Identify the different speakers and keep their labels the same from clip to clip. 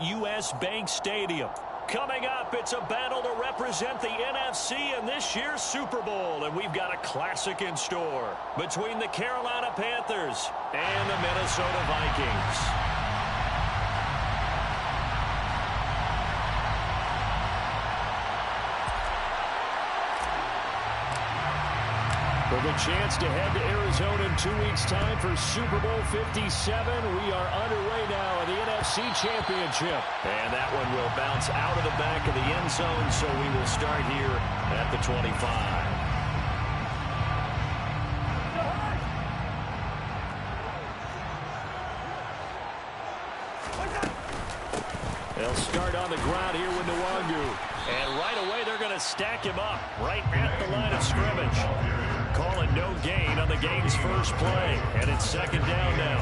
Speaker 1: U.S. Bank Stadium. Coming up, it's a battle to represent the NFC in this year's Super Bowl, and we've got a classic in store between the Carolina Panthers and the Minnesota Vikings. With a chance to head to Arizona in 2 weeks' time for Super Bowl 57, we are underway now in the NFC Championship. And that one will bounce out of the back of the end zone, so we will start here at the 25. They'll start on the ground here with Nwangu. And right away, they're going to stack him up right at the line of scrimmage. Call it no gain on the game's first play. And it's second down now.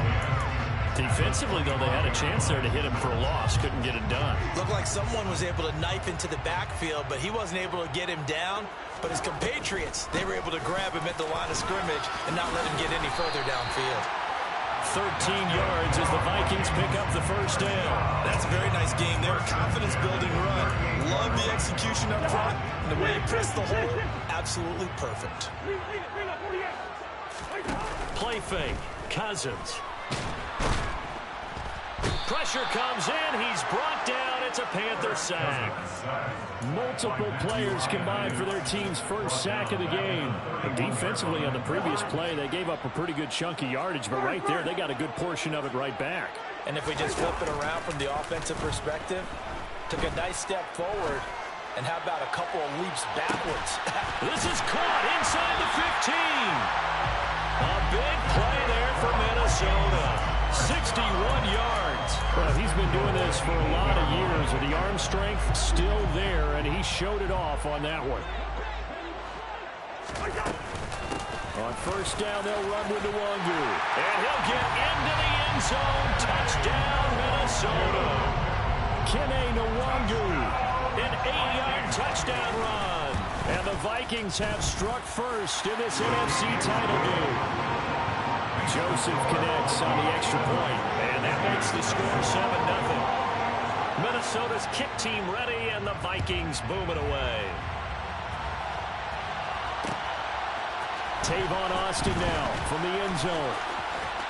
Speaker 1: Defensively, though, they had a chance there to hit him for a loss. Couldn't get it done.
Speaker 2: Looked like someone was able to knife into the backfield, but he wasn't able to get him down. But his compatriots, they were able to grab him at the line of scrimmage and not let him get any further downfield.
Speaker 1: 13 yards as the Vikings pick up the first down.
Speaker 2: That's a very nice game there. Confidence-building run. Love the execution up front. And the way he pressed the hole, absolutely perfect.
Speaker 1: Play fake. Cousins. Pressure comes in. He's brought down. It's a Panther sack. Multiple players combined for their team's first sack of the game. But defensively on the previous play, they gave up a pretty good chunk of yardage. But right there, they got a good portion of it right back.
Speaker 2: And if we just flip it around from the offensive perspective, took a nice step forward. And how about a couple of leaps backwards?
Speaker 1: This is caught inside the 15. A big play there for Minnesota. 61 yards.
Speaker 3: Well, he's been doing this for a lot of years, and the arm strength still there, and he showed it off on that one. On first down, they'll run with Nwangu.
Speaker 1: And he'll get into the end zone. Touchdown, Minnesota.
Speaker 3: Kene Nwangu.
Speaker 1: An 8-yard touchdown run.
Speaker 3: And the Vikings have struck first in this NFC title game. Joseph connects on the extra point.
Speaker 1: And that makes the score 7-0. Minnesota's kick team ready, and the Vikings boom it away.
Speaker 3: Tavon Austin now from the end zone.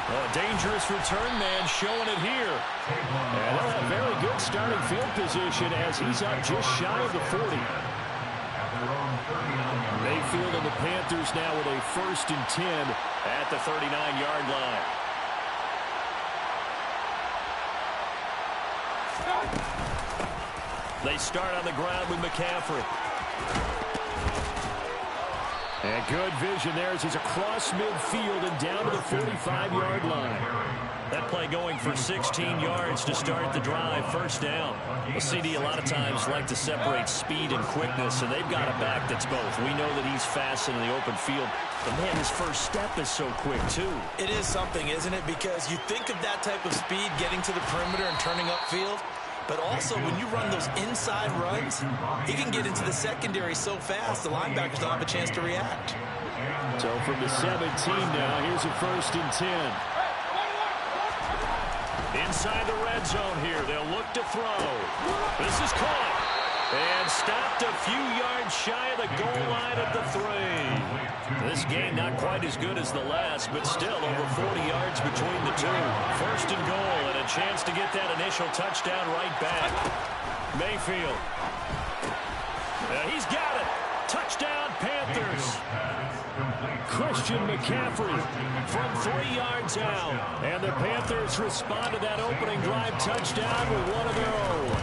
Speaker 1: A dangerous return man showing it here.
Speaker 3: And they'll have very good starting field position as he's up just shy of the 40. Mayfield and the Panthers now with a 1st and 10
Speaker 1: at the 39-yard line. They start on the ground with McCaffrey.
Speaker 3: And good vision there as he's across midfield and down to the 45-yard line.
Speaker 1: That play going for 16 yards to start the drive. First down. Well, CD a lot of times like to separate speed and quickness, and they've got a back that's both. We know that he's fast in the open field, but man, his first step is so quick too.
Speaker 2: It is something, isn't it? Because you think of that type of speed getting to the perimeter and turning upfield, but also when you run those inside runs, he can get into the secondary so fast the linebackers don't have a chance to react.
Speaker 3: So from the 17 now, here's a 1st and 10.
Speaker 1: Inside the red zone here, they'll look to throw. This is caught. And stopped a few yards shy of the goal line at the 3. This game not quite as good as the last, but still over 40 yards between the two. 1st and goal, and a chance to get that initial touchdown right back. Mayfield. He's got it. Touchdown, Panthers.
Speaker 3: Christian McCaffrey
Speaker 1: from 3 yards out.
Speaker 3: And the Panthers respond to that opening drive touchdown with one of their own.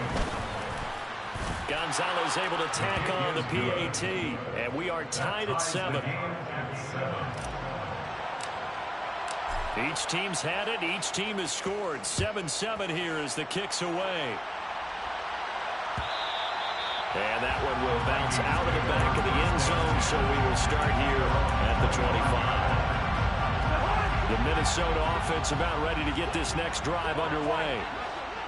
Speaker 1: Gonzalez able to tack on the PAT, and we are tied at 7. Each team's had it. Each team has scored. 7-7 here as the kick's away. And that one will bounce out of the back of the end zone, so we will start here at the 25. The Minnesota offense about ready to get this next drive underway.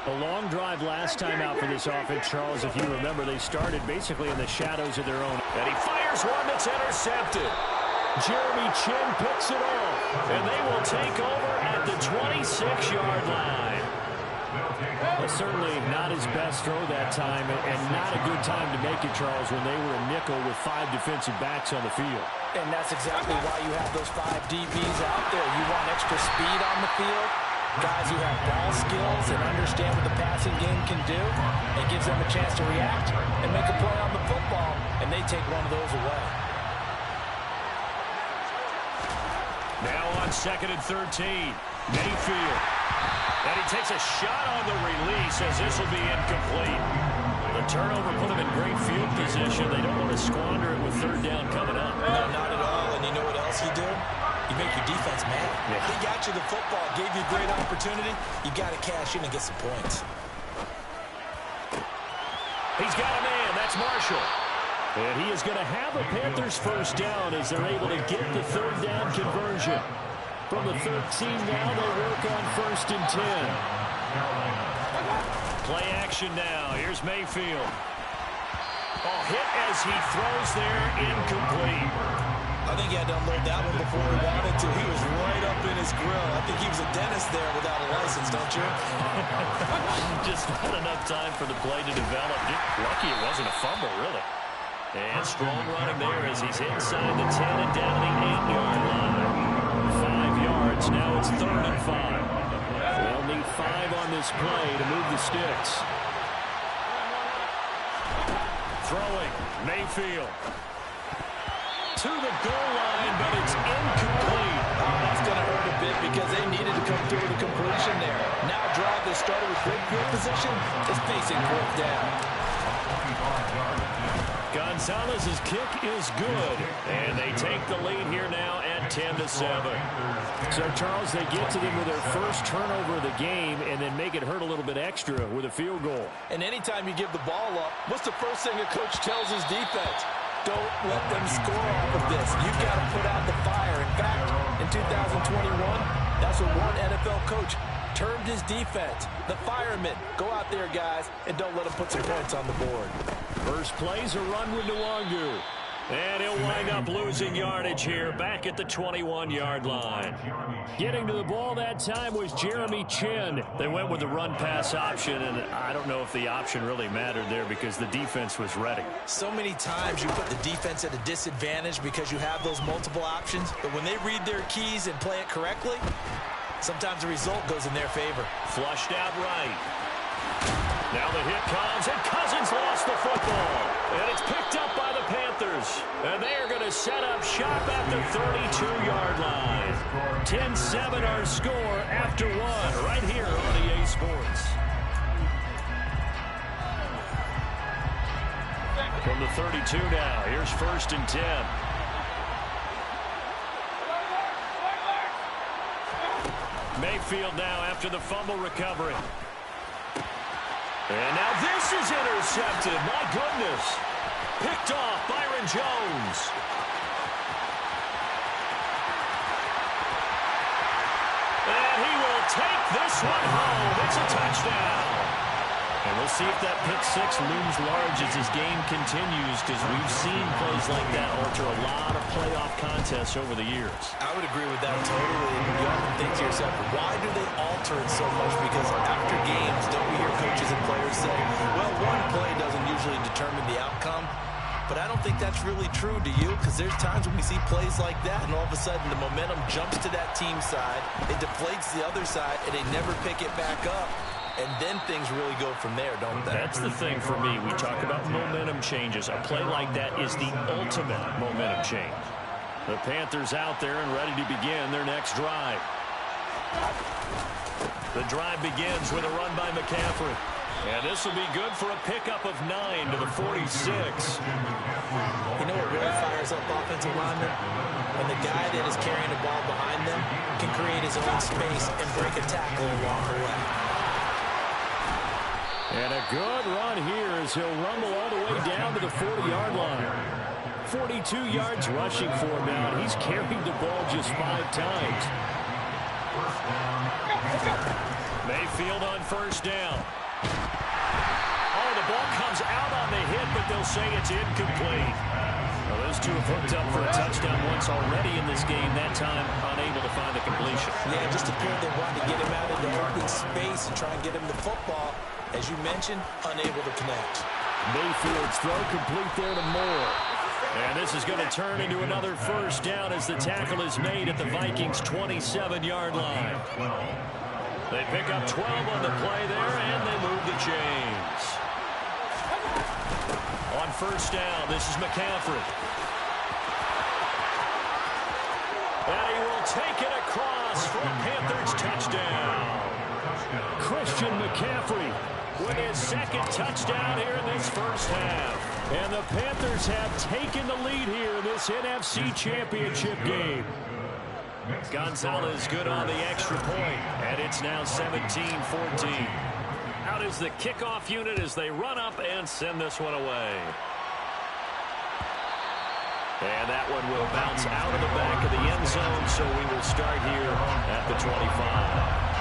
Speaker 3: A long drive last time out for this offense, Charles. If you remember, they started basically in the shadows of their own.
Speaker 1: And he fires one that's intercepted.
Speaker 3: Jeremy Chinn picks it off.
Speaker 1: And they will take over at the 26-yard line.
Speaker 3: Well, certainly not his best throw that time, and not a good time to make it, Charles, when they were a nickel with 5 defensive backs on the field.
Speaker 2: And that's exactly why you have those 5 DBs out there. You want extra speed on the field, guys who have ball skills and understand what the passing game can do. It gives them a chance to react and make a play on the football, and they take one of those away.
Speaker 1: Now on 2nd and 13, Mayfield. And he takes a shot on the release as this will be incomplete. The turnover put him in great field position. They don't want to squander it with 3rd down coming up.
Speaker 2: No, not at all. And you know what else you do? You make your defense mad.
Speaker 1: Yeah.
Speaker 2: They got you the football, gave you a great opportunity. You got to cash in and get some points.
Speaker 1: He's got a man. That's Marshall.
Speaker 3: And he is going to have a Panthers first down as they're able to get the 3rd down conversion. From the 13 now, they work on 1st and 10.
Speaker 1: Play action now. Here's Mayfield. Oh, hit as he throws there, incomplete.
Speaker 2: I think he had to unload that one before he wanted to. He was right up in his grill. I think he was a dentist there without a license, don't you?
Speaker 1: Just not enough time for the play to develop. Lucky it wasn't a fumble, really. And strong running there as he's inside the 10 and down to the 8-yard line. 5 yards. Now it's 3rd and 5.
Speaker 3: They'll need 5 on this play to move the sticks.
Speaker 1: Throwing. Mayfield. To the goal line, but it's incomplete.
Speaker 2: Oh, that's going to hurt a bit because they needed to come through with a completion there. Now drive that started with great field position is facing 4th down.
Speaker 1: Gonzalez's kick is good, and they take the lead here now at 10-7.
Speaker 3: So, Charles, they get to them with their first turnover of the game and then make it hurt a little bit extra with a field goal.
Speaker 2: And anytime you give the ball up, what's the first thing a coach tells his defense? Don't let them score off of this. You've got to put out the fire. In fact, in 2021, that's what one NFL coach termed his defense. The firemen. Go out there, guys, and don't let them put some points on the board.
Speaker 3: First play's a run with Nwangu.
Speaker 1: And he'll wind up losing yardage here back at the 21-yard line.
Speaker 3: Getting to the ball that time was Jeremy Chinn.
Speaker 1: They went with the run-pass option, and I don't know if the option really mattered there because the defense was ready.
Speaker 2: So many times you put the defense at a disadvantage because you have those multiple options, but when they read their keys and play it correctly, sometimes the result goes in their favor.
Speaker 1: Flushed out right. Now the hit comes, and Cousins lost the football. And it's picked up by the Panthers. And they are going to set up shop at the 32-yard line. 10-7 our score after 1 right here on EA Sports. From the 32 now, here's 1st and 10. Mayfield now after the fumble recovery. And now this is intercepted. My goodness. Picked off Byron Jones. And he will take this one home. It's a touchdown. And we'll see if that pick 6 looms large as this game continues, because we've seen plays like that alter a lot of playoff contests over the years.
Speaker 2: I would agree with that totally. You often think to yourself, why do they alter it so much? Because after games, don't we hear coaches and players say, well, one play doesn't usually determine the outcome. But I don't think that's really true, do you? Because there's times when we see plays like that, and all of a sudden the momentum jumps to that team side, it deflates the other side, and they never pick it back up. And then things really go from there, don't they?
Speaker 1: That's the thing for me. We talk about momentum changes. A play like that is the ultimate momentum change. The Panthers out there and ready to begin their next drive. The drive begins with a run by McCaffrey. And this will be good for a pickup of 9 to the 46.
Speaker 2: You know what really fires up offensive linemen? When the guy that is carrying the ball behind them can create his own space and break a tackle along the way.
Speaker 3: And a good run here as he'll rumble all the way down to the 40-yard line. 42 yards rushing for him now, and he's carried the ball just 5 times.
Speaker 1: Mayfield on 1st down. Oh, the ball comes out on the hit, but they'll say it's incomplete. Well, those two have hooked up for a touchdown once already in this game, that time unable to find the completion.
Speaker 2: Yeah, just appeared they wanted to get him out into open space and try and get him the football. As you mentioned, unable to connect.
Speaker 3: Mayfield's throw complete there to Moore.
Speaker 1: And this is going to turn into another first down as the tackle is made at the Vikings' 27-yard line. They pick up 12 on the play there, and they move the chains. On first down, this is McCaffrey. And he will take it across for a Panthers touchdown.
Speaker 3: Christian McCaffrey with his second touchdown here in this first half. And the Panthers have taken the lead here in this NFC Championship game.
Speaker 1: Gonzalez good on the extra point, and it's now 17-14. Out is the kickoff unit as they run up and send this one away. And that one will bounce out of the back of the end zone, so we will start here at the 25.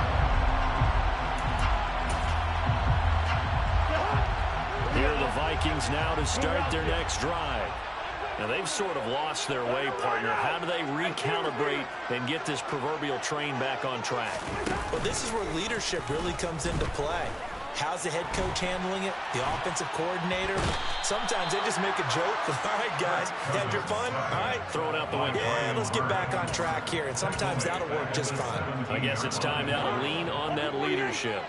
Speaker 1: Here are the Vikings now to start their next drive. Now, they've sort of lost their way, partner. How do they recalibrate and get this proverbial train back on track?
Speaker 2: Well, this is where leadership really comes into play. How's the head coach handling it? The offensive coordinator? Sometimes they just make a joke. All right, guys, had your fun? All right.
Speaker 1: Throw it out the window.
Speaker 2: Yeah, let's get back on track here. And sometimes that'll work just fine.
Speaker 1: I guess it's time now to lean on that leadership.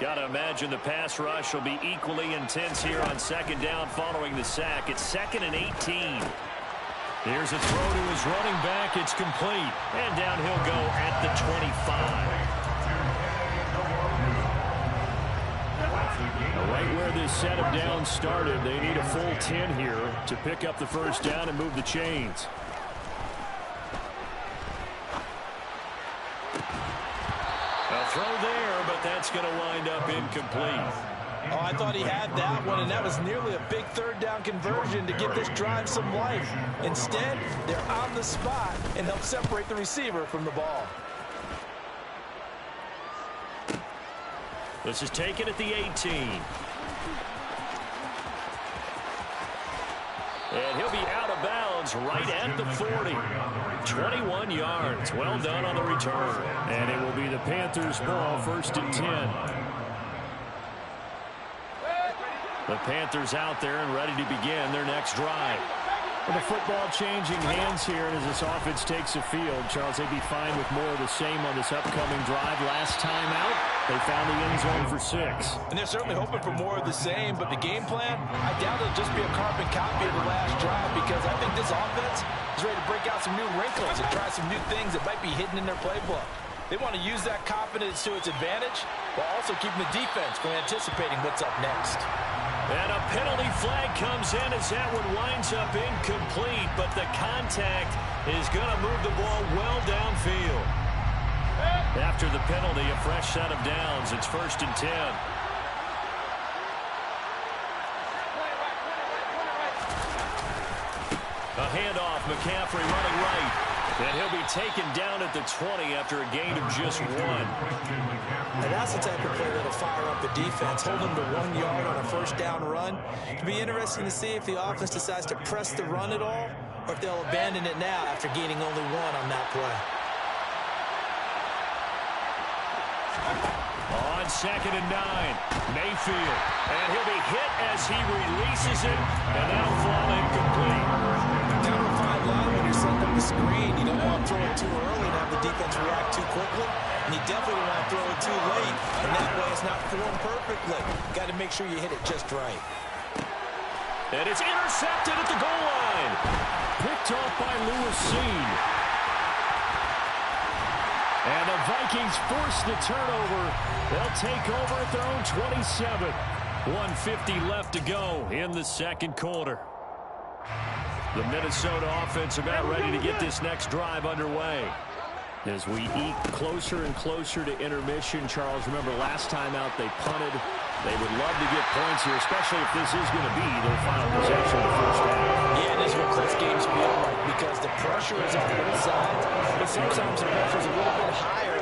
Speaker 1: Got to imagine the pass rush will be equally intense here on second down following the sack. It's 2nd and 18. Here's a throw to his running back. It's complete. And down he'll go at the 25.
Speaker 3: Right where this set of downs started, they need a full 10 here to pick up the first down and move the chains.
Speaker 1: A throw there, but that's going to wind up incomplete.
Speaker 2: Oh, I thought he had that one, and that was nearly a big third down conversion to give this drive some life. Instead, they're on the spot and help separate the receiver from the ball.
Speaker 1: This is taken at the 18. And he'll be out of bounds right at the 40. 21 yards. Well done on the return.
Speaker 3: And it will be the Panthers' ball, 1st and 10.
Speaker 1: The Panthers out there and ready to begin their next drive.
Speaker 3: With the football changing hands here, and as this offense takes the field, Charles, they'd be fine with more of the same on this upcoming drive. Last time out, they found the end zone for 6.
Speaker 2: And they're certainly hoping for more of the same, but the game plan, I doubt it'll just be a carbon copy of the last drive, because I think this offense is ready to break out some new wrinkles and try some new things that might be hidden in their playbook. They want to use that confidence to its advantage while also keeping the defense from anticipating what's up next.
Speaker 1: And a penalty flag comes in as that one winds up incomplete, but the contact is going to move the ball well downfield. After the penalty, a fresh set of downs. It's 1st and 10. A handoff, McCaffrey running right. And he'll be taken down at the 20 after a gain of just 1.
Speaker 2: And that's the type of play that'll fire up the defense, hold them to 1 yard on a first down run. It'll be interesting to see if the offense decides to press the run at all, or if they'll abandon it now after gaining only 1 on that play.
Speaker 1: On 2nd and 9, Mayfield. And he'll be hit as he releases it, and that'll fall incomplete.
Speaker 2: Kind of a fine line when you're setting up the screen. You don't want to throw it too early and have the defense react too quickly. And you definitely don't want to throw it too late. And that way it's not formed perfectly. Got to make sure you hit it just right.
Speaker 1: And it's intercepted at the goal line.
Speaker 3: Picked off by Lewis Cine. And the Vikings force the turnover. They'll take over at their own 27. 1:50 left to go in the second quarter. The Minnesota offense about ready to get this next drive underway. As we eke closer and closer to intermission, Charles, remember last time out they punted. They would love to get points here, especially if this is going to be their final possession of the first half.
Speaker 2: Yeah, this is what close games feel like, because the pressure is on both sides, but sometimes the pressure is a little bit higher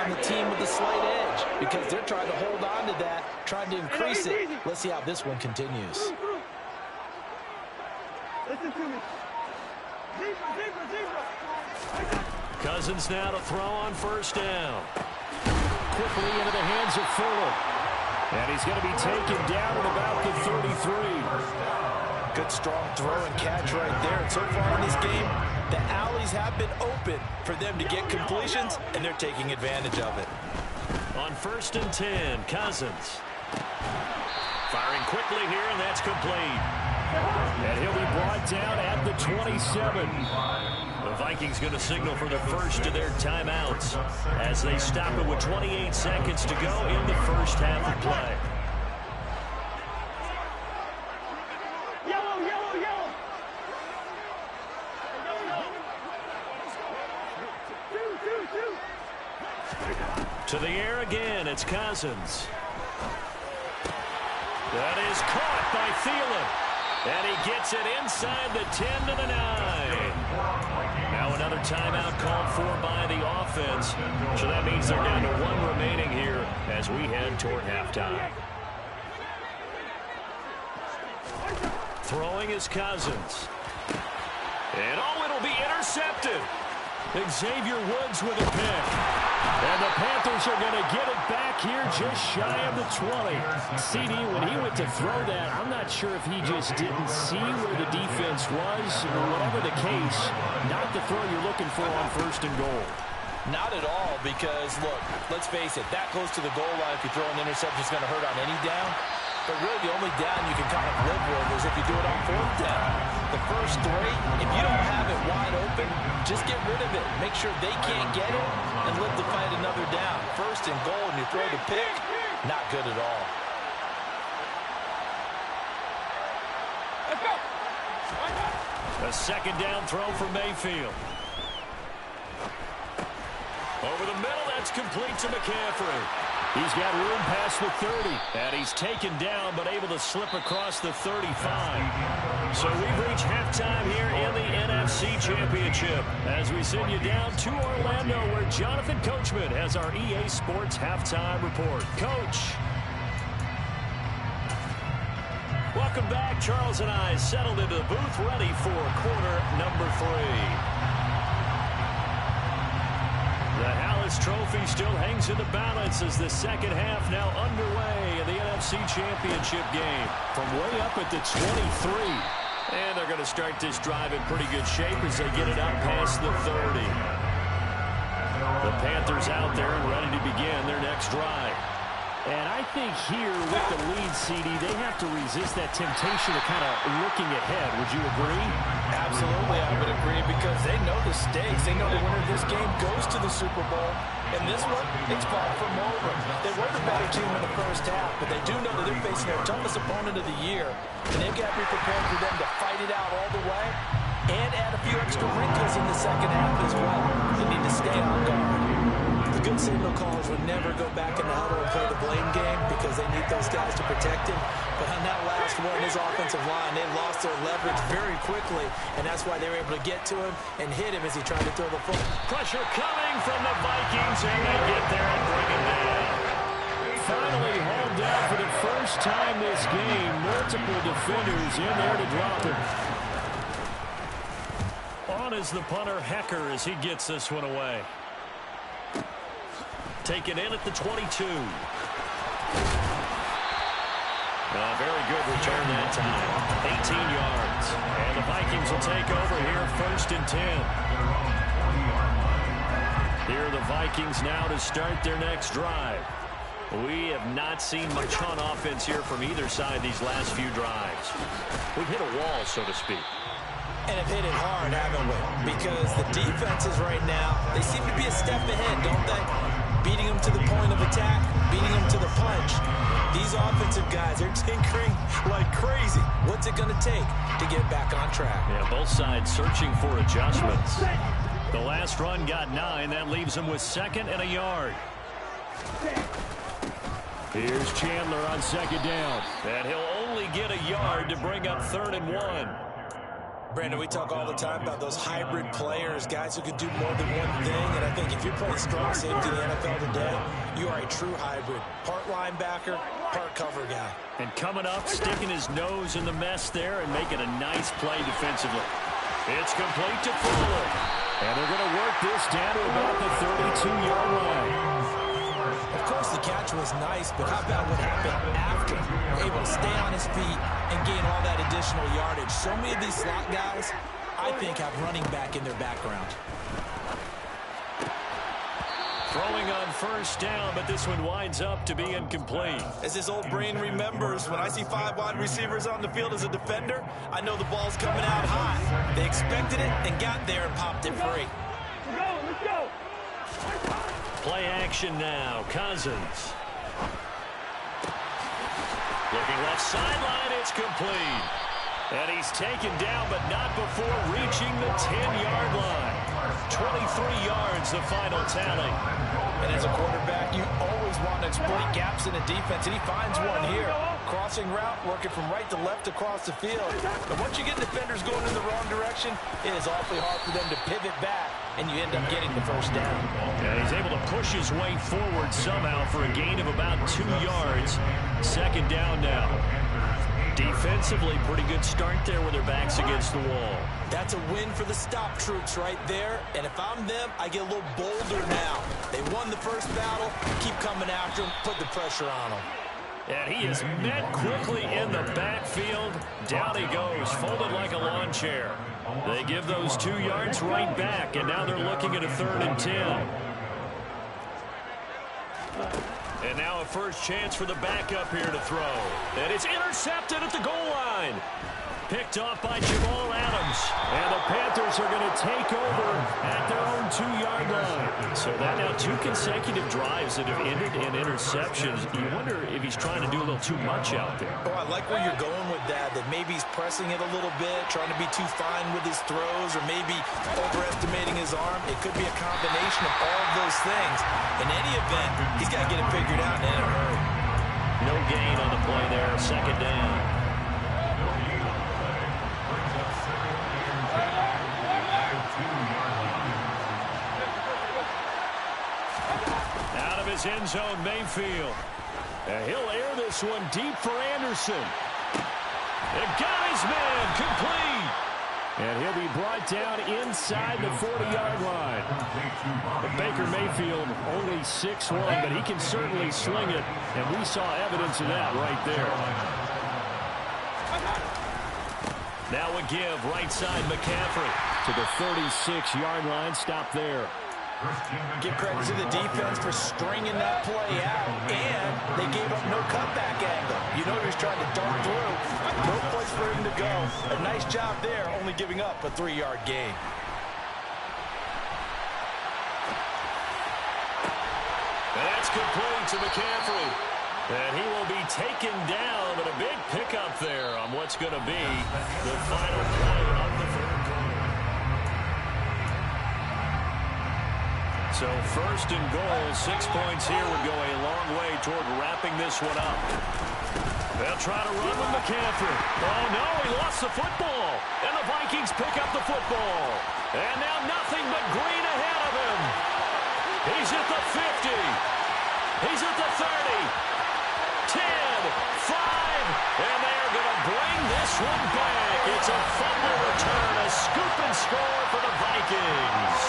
Speaker 2: on the team with the slight edge, because they're trying to hold on to that, trying to increase it. Let's see how this one continues.
Speaker 4: Listen to me. Zebra.
Speaker 1: Cousins now to throw on first down. Quickly into the hands of Fuller. And he's going to be taken down at about the 33.
Speaker 2: Good strong throw and catch right there. And so far in this game, the alleys have been open for them to get completions, and they're taking advantage of it.
Speaker 1: On first and 10, Cousins. Firing quickly here, and that's complete. And he'll be brought down at the 27. The Vikings going to signal for the first of their timeouts as they stop it with 28 seconds to go in the first half of play.
Speaker 4: Yellow. Two.
Speaker 1: To the air again, it's Cousins. That is caught by Thielen. And he gets it inside the 10 to the 9. Now another timeout called for by the offense. So that means they're down to one remaining here as we head toward halftime. Throwing is Cousins. And it'll be intercepted. Xavier Woods with a pick. And the Panthers are going to get it back here just shy of the 20. CD, when he went to throw that, I'm not sure if he just didn't see where the defense was. Whatever the case, not the throw you're looking for on first and goal.
Speaker 2: Not at all, because, look, let's face it, that close to the goal line, if you throw an interception, it's going to hurt on any down. But really, the only down you can kind of live with is if you do it on fourth down. The first three, if you don't have it wide open, just get rid of it. Make sure they can't get it and live to fight another down. First and goal, and you throw the pick, not good at all.
Speaker 4: Let's go.
Speaker 1: A second down throw for Mayfield. Over the middle, that's complete to McCaffrey. He's got room past the 30. And he's taken down, but able to slip across the 35. So we've reached halftime here in the NFC Championship as we send you down to Orlando, where Jonathan Coachman has our EA Sports Halftime Report. Coach. Welcome back. Charles and I settled into the booth, ready for quarter number 3. The Hallis Trophy still hangs in the balance as the second half now underway in the NFC Championship game from way up at the 23. And they're going to start this drive in pretty good shape as they get it up past the 30. The Panthers out there and ready to begin their next drive.
Speaker 3: And I think here with the lead, CD, they have to resist that temptation of kind of looking ahead. Would you agree?
Speaker 2: Absolutely, I would agree, because they know the stakes. They know the winner of this game goes to the Super Bowl. And this one, it's far from over. They were the better team in the first half, but they do know that they're facing their toughest opponent of the year. And they've got to be prepared for them to fight it out all the way and add a few extra wrinkles in the second half as well. They need to stay on guard. The good signal callers would never go back in the huddle and play the blame game because they need those guys to protect him. But on that last one, his offensive line, they lost their leverage very quickly, and that's why they were able to get to him and hit him as he tried to throw the football.
Speaker 1: Pressure coming from the Vikings, and they get there and bring him down.
Speaker 3: Finally hauled down for the first time this game. Multiple defenders in there to drop him.
Speaker 1: On is the punter, Hecker, as he gets this one away. Taken in at the 22. Very good return that time. 18 yards. And the Vikings will take over here first and 10. Here are the Vikings now to start their next drive. We have not seen much on offense here from either side these last few drives. We've hit a wall, so to speak.
Speaker 2: And have hit it hard, haven't we? Because the defenses right now, they seem to be a step ahead, don't they? Beating them to the point of attack, beating them to the punch. These offensive guys are tinkering like crazy. What's it going to take to get back on track?
Speaker 1: Yeah, both sides searching for adjustments. The last run got 9. That leaves them with second and a yard.
Speaker 3: Here's Chandler on second down.
Speaker 1: And he'll only get a yard to bring up 3rd and 1.
Speaker 2: Brandon, we talk all the time about those hybrid players, guys who can do more than one thing, and I think if you're playing strong safety in the NFL today, you are a true hybrid. Part linebacker, part cover guy.
Speaker 3: And coming up, sticking his nose in the mess there and making a nice play defensively. It's complete to Fuller. And they're going to work this down to about the 32-yard line.
Speaker 2: Of course, the catch was nice, but how about what happened after? Able to stay on his feet and gain all that additional yardage. So many of these slot guys, I think, have running back in their background.
Speaker 3: Throwing on first down, but this one winds up to be incomplete.
Speaker 2: As his old brain remembers, when I see 5 wide receivers on the field as a defender, I know the ball's coming out high. They expected it and got there and popped it free.
Speaker 4: Let's go.
Speaker 3: Play action now. Cousins. Looking left sideline. It's complete. And he's taken down, but not before reaching the 10-yard line. 23 yards, the final tally.
Speaker 2: And as a quarterback, you always want to exploit gaps in a defense, and he finds one here. Crossing route, working from right to left across the field. But once you get defenders going in the wrong direction, it is awfully hard for them to pivot back, and you end up getting the first down.
Speaker 3: And he's able to push his way forward somehow for a gain of about 2 yards. Second down now. Defensively, pretty good start there with their backs against the wall.
Speaker 2: That's a win for the stop troops right there. And if I'm them, I get a little bolder now. They won the first battle. Keep coming after them. Put the pressure on them.
Speaker 3: And he is met quickly in the backfield. Down he goes, folded like a lawn chair. They give those 2 yards right back, and now they're looking at a 3rd and 10. And now a first chance for the backup here to throw. And it's intercepted at the goal line. Picked off by Jamal Adams. And the Panthers are going to take over at their own 2-yard line. So that now 2 consecutive drives that have ended in interceptions. You wonder if he's trying to do a little too much out there.
Speaker 2: Oh, I like where you're going with that maybe he's pressing it a little bit, trying to be too fine with his throws, or maybe overestimating his arm. It could be a combination of all of those things. In any event, he's got to get it figured out in a hurry.
Speaker 3: No gain on the play there. Second down. Out of his end zone, Mayfield. And he'll air this one deep for Anderson. And got his man, complete. And he'll be brought down inside the 40-yard line. But Baker Mayfield only 6'1", but he can certainly sling it. And we saw evidence of that right there. Now a give, right side McCaffrey to the 36-yard line. Stop there.
Speaker 2: Give credit to the defense for stringing that play out, and they gave up no cutback angle. You know he was trying to dart through. No place for him to go. A nice job there, only giving up a 3-yard gain.
Speaker 3: And that's complete to McCaffrey. And he will be taken down, but a big pickup there on what's going to be the final play of the 3rd quarter. So 1st and goal, 6 points here would go a long way toward wrapping this one up. They'll try to run with McCaffrey. Oh, no, he lost the football. And the Vikings pick up the football. And now nothing but green ahead of him. He's at the 50. He's at the 30. 10, 5, and they're going to bring this one back. It's a fumble return, a scoop and score for the Vikings.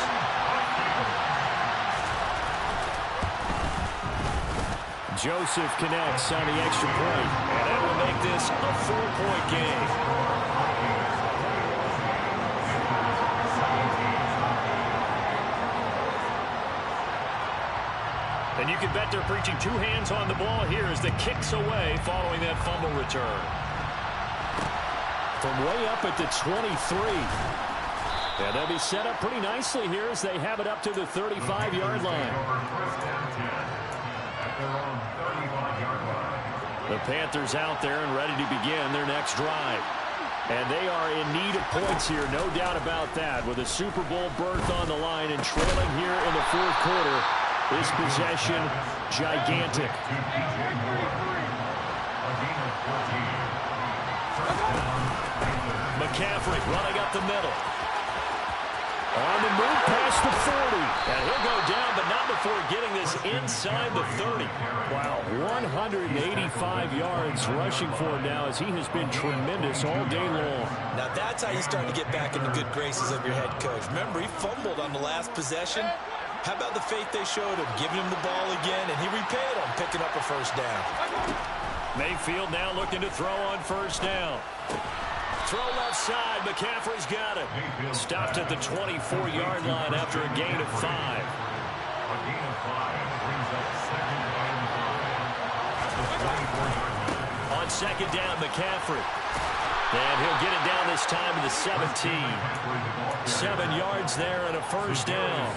Speaker 3: Joseph connects on the extra point, and that will make this a 4-point game. And you can bet they're preaching 2 hands on the ball here as the kicks away following that fumble return. From way up at the 23. And they'll be set up pretty nicely here as they have it up to the 35-yard line. The Panthers out there and ready to begin their next drive. And they are in need of points here, no doubt about that. With a Super Bowl berth on the line and trailing here in the 4th quarter, this possession gigantic.
Speaker 1: McCaffrey running up the middle. On the move past the 40. And he'll go down, but not before getting this inside the 30.
Speaker 3: Wow, 185 yards rushing for him now as he has been tremendous all day long.
Speaker 2: Now that's how you start to get back in the good graces of your head coach. Remember, he fumbled on the last possession. How about the faith they showed him, giving him the ball again, and he repaid him, picking up a first down.
Speaker 1: Mayfield now looking to throw on first down. Throw left side. McCaffrey's got it. Stopped at the 24-yard line after a gain of 5. On second down, McCaffrey. And he'll get it down this time to the 17. 7 yards there and a first down.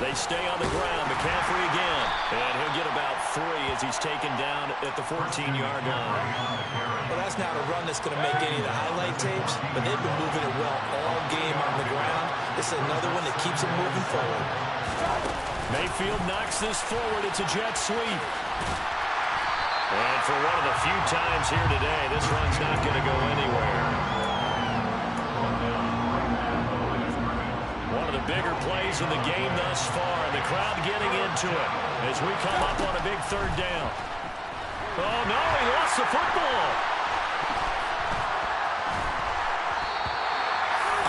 Speaker 1: They stay on the ground. McCaffrey again. And he'll get about 3 as he's taken down at the 14-yard line.
Speaker 2: Well, that's not a run that's going to make any of the highlight tapes, but they've been moving it well all game on the ground. This is another one that keeps it moving forward.
Speaker 1: Mayfield knocks this forward. It's a jet sweep. And for one of the few times here today, this run's not going to go anywhere. One of the bigger plays in the game thus far. The crowd getting into it as we come up on a big third down. Oh, no, he lost the football.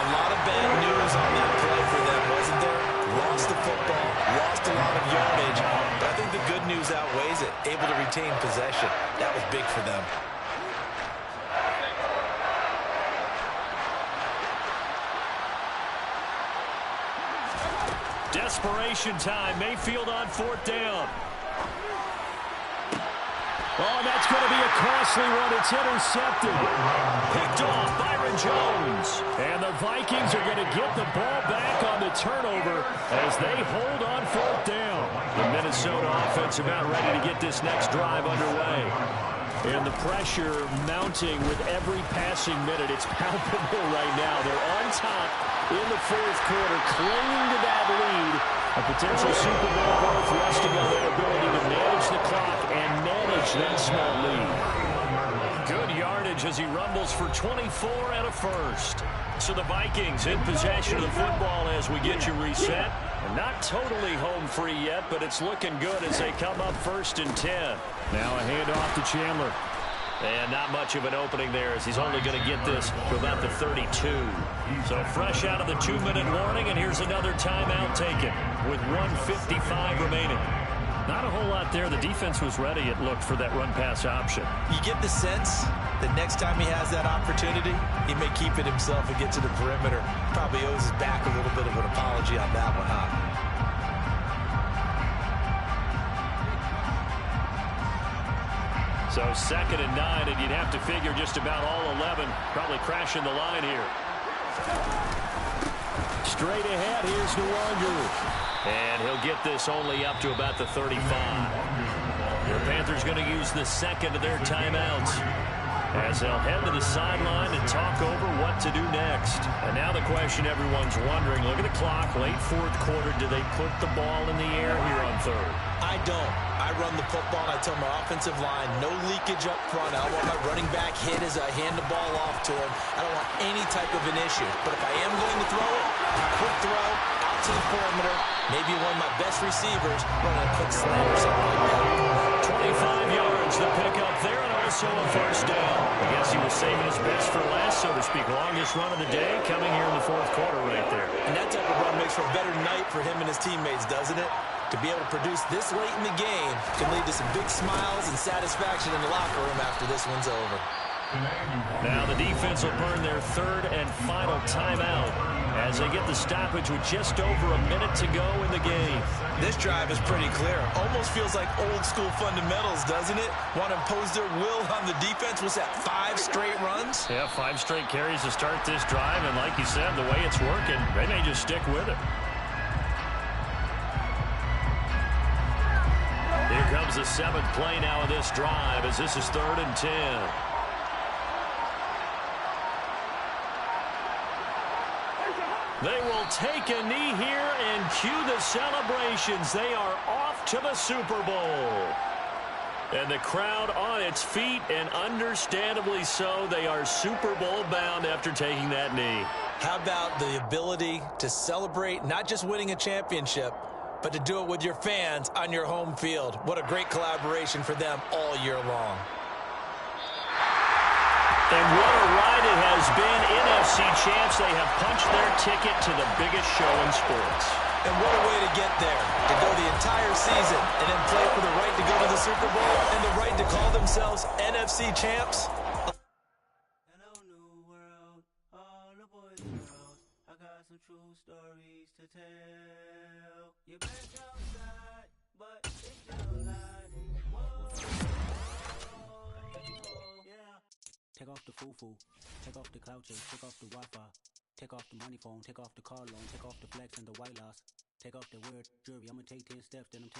Speaker 2: A lot of bad news on that play for them, wasn't there? Lost the football, lost a lot of yardage, but I think the good news outweighs it. Able to retain possession. That was big for them.
Speaker 1: Desperation time. Mayfield on fourth down. Oh, and that's going to be a costly one. It's intercepted. Picked off Byron Jones. And the Vikings are going to get the ball back on the turnover as they hold on fourth down. The Minnesota offense about ready to get this next drive underway. And the pressure mounting with every passing minute. It's palpable right now. They're on top in the fourth quarter, clinging to that lead. A potential Super Bowl berth resting on their ability to manage the clock and manage that small lead. Good yardage as he rumbles for 24 and a first. So the Vikings in possession of the football as we get you reset. And not totally home free yet, but it's looking good as they come up 1st and 10.
Speaker 3: Now a handoff to Chandler.
Speaker 1: And not much of an opening there as he's only going to get this to about the 32. So fresh out of the 2-minute warning, and here's another timeout taken with 1:55 remaining. Not a whole lot there. The defense was ready, it looked, for that run-pass option.
Speaker 2: You get the sense that next time he has that opportunity, he may keep it himself and get to the perimeter. Probably owes his back a little bit of an apology on that one, huh?
Speaker 1: So 2nd and 9, and you'd have to figure just about all 11 probably crashing the line here. Straight ahead, here's Nwangu. And he'll get this only up to about the 35. The Panthers going to use the second of their timeouts as they'll head to the sideline and talk over what to do next. And now the question everyone's wondering, look at the clock, late fourth quarter, do they put the ball in the air here on third?
Speaker 2: I don't. I run the football, and I tell my offensive line, no leakage up front. I don't want my running back hit as I hand the ball off to him. I don't want any type of an issue. But if I am going to throw it, quick throw, out to the perimeter, maybe one of my best receivers running a quick slant or something like that.
Speaker 1: 25 yards, the pickup there, and also a first down. I guess he was saving his best for last, so to speak. Longest run of the day coming here in the fourth quarter right there.
Speaker 2: And that type of run makes for a better night for him and his teammates, doesn't it? To be able to produce this late in the game can lead to some big smiles and satisfaction in the locker room after this one's over.
Speaker 1: Now the defense will burn their third and final timeout as they get the stoppage with just over a minute to go in the game.
Speaker 2: This drive is pretty clear. Almost feels like old school fundamentals, doesn't it? Want to impose their will on the defense. Was that 5 straight runs?
Speaker 1: Yeah, 5 straight carries to start this drive, and like you said, the way it's working, they may just stick with it. Here comes the 7th play now of this drive as this is 3rd and 10. They will take a knee here and cue the celebrations. They are off to the Super Bowl.
Speaker 3: And the crowd on its feet, and understandably so. They are Super Bowl bound after taking that knee.
Speaker 2: How about the ability to celebrate not just winning a championship, but to do it with your fans on your home field? What a great collaboration for them all year long.
Speaker 3: And what a ride it has been. NFC champs, they have punched their ticket to the biggest show in sports.
Speaker 2: And what a way to get there, to go the entire season and then play for the right to go to the Super Bowl and the right to call themselves NFC champs.
Speaker 5: Hello, new world, all the boys and girls. I got some true stories to tell. You been outside, but it's still alive. Whoa, yeah. Take off the foo-foo, take off the cloud chase, take off the Wi-Fi. Take off the money phone, take off the car loan, take off the flex and the white loss. Take off the weird jewelry, I'ma take 10 steps, then I'm